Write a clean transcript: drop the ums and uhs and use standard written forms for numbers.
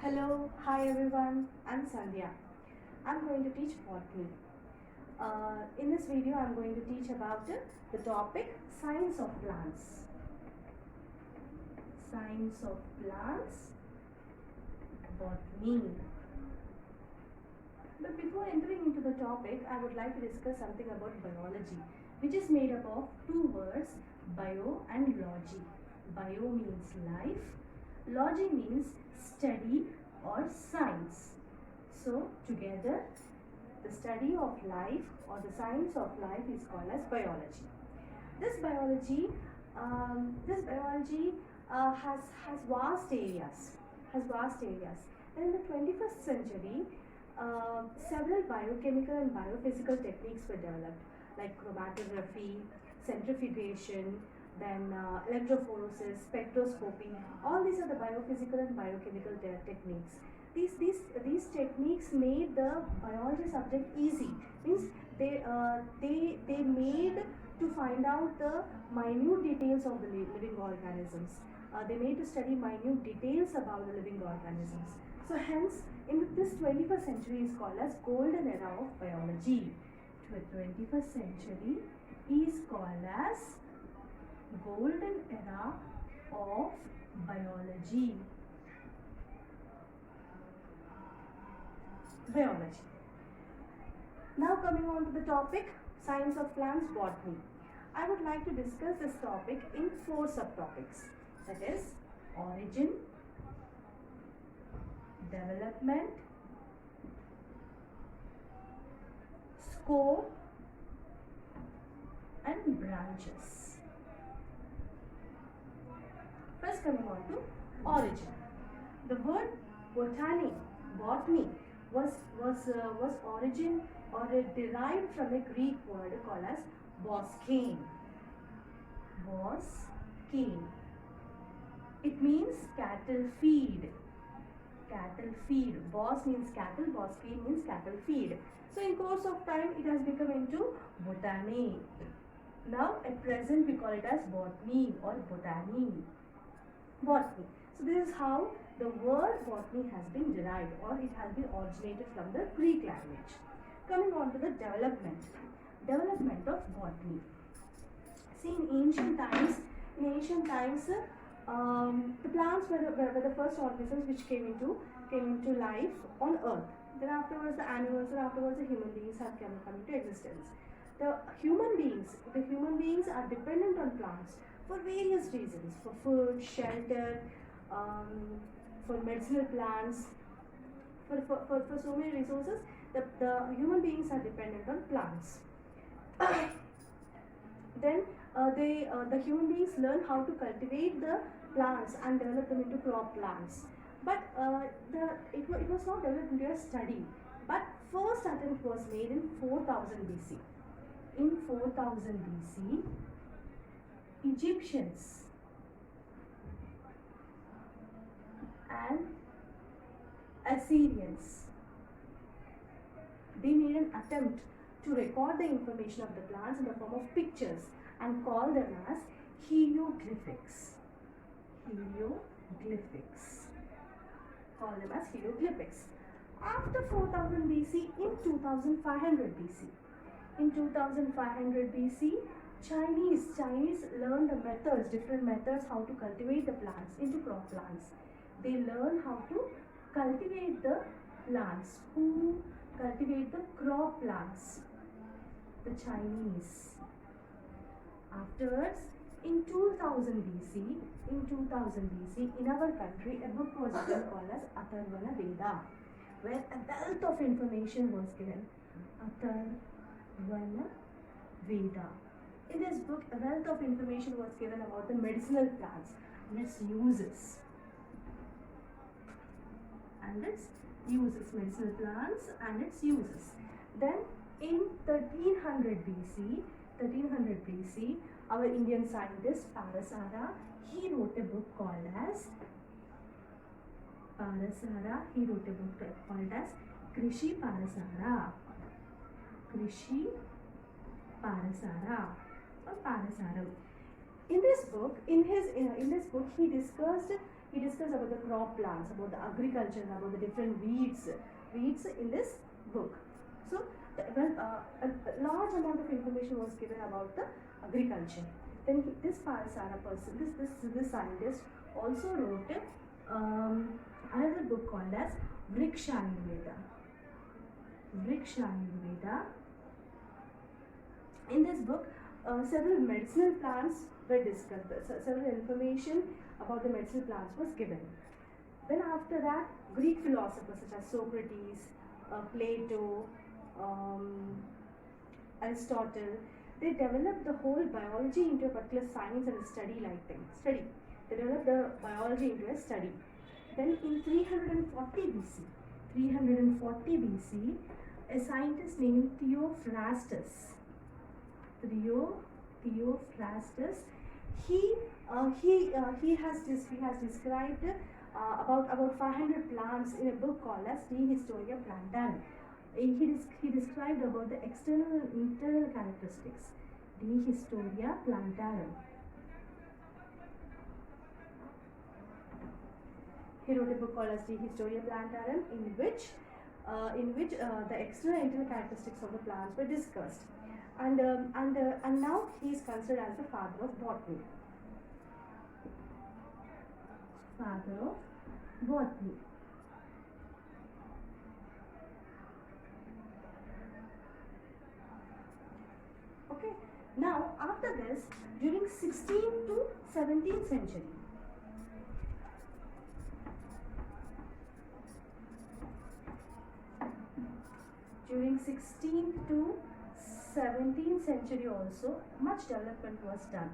Hello, hi everyone, I'm Sandhya. I'm going to teach botany. In this video, I'm going to teach about the topic science of plants. Science of plants, botany. But before entering into the topic, I would like to discuss something about biology, which is made up of two words, bio and logy. Bio means life, logy means study or science. So together, the study of life or the science of life is called as biology. This biology, has vast areas. Has vast areas. And in the 21st century, several biochemical and biophysical techniques were developed, like chromatography, centrifugation, then electrophoresis, spectroscopy. All these are the biophysical and biochemical techniques. These techniques made the biology subject easy. Means they made to find out the minute details of the living organisms. They made to study minute details about the living organisms. So hence, in this 21st century is called as golden era of biology. 21st century is called as golden era of biology. Biology. Now coming on to the topic, science of plants, botany. I would like to discuss this topic in four subtopics. That is origin, development, scope, and branches. First coming on to origin. The word botany was origin or derived from a Greek word called as boskein. Boskein. It means cattle feed. Cattle feed. Bos means cattle, boskein means cattle feed. So in course of time it has become into botany. Now at present we call it as botany or botany. Botany. So this is how the word botany has been derived, or it has been originated from the Greek language. Coming on to the development of botany. See, in ancient times, the plants were the first organisms which came into life on earth. Then afterwards the animals, and afterwards the human beings have come into existence. The human beings are dependent on plants for various reasons, for food, shelter, for medicinal plants, for so many resources. The human beings are dependent on plants. Then the human beings learn how to cultivate the plants and develop them into crop plants. But it was not developed into a study. But first attempt was made in 4000 BC. In 4000 BC, Egyptians and Assyrians, they made an attempt to record the information of the plants in the form of pictures and call them as hieroglyphics. Call them as hieroglyphics. After 4000 BC, in 2500 BC, Chinese learned the different methods how to cultivate the plants into crop plants. They learn how to cultivate the plants. Who cultivate the crop plants? The Chinese. Afterwards, in 2000 BC, in our country, a book was written called as Atharvana Veda, where a wealth of information was given. Atharvana Veda. In this book, a wealth of information was given about the medicinal plants and its uses. Medicinal plants and its uses. Then in 1300 BC, our Indian scientist Parasara, he wrote a book called as Krishi Parasara or Parasaram. In this book, in this book, he discussed about the crop plants, about the agriculture, about the different weeds in this book. So, a large amount of information was given about the agriculture. Then this Parasara person, this scientist also wrote another book called as Vriksha Ayurveda. Vriksha Ayurveda. In this book, several medicinal plants were discussed. Several information about the medicinal plants was given. Then after that, Greek philosophers such as Socrates, Plato, Aristotle, they developed the whole biology into a particular science and a study like them. They developed the biology into a study. Then in 340 BC, a scientist named Theophrastus, he has described about 500 plants in a book called as De Historia Plantarum. He described about the external and internal characteristics. De Historia Plantarum. He wrote a book called as De Historia Plantarum, in which the external and internal characteristics of the plants were discussed. And now he is considered as the father of botany. Father of botany. Okay. Now after this, during 16th to 17th century, during 16th to 17th century also much development was done.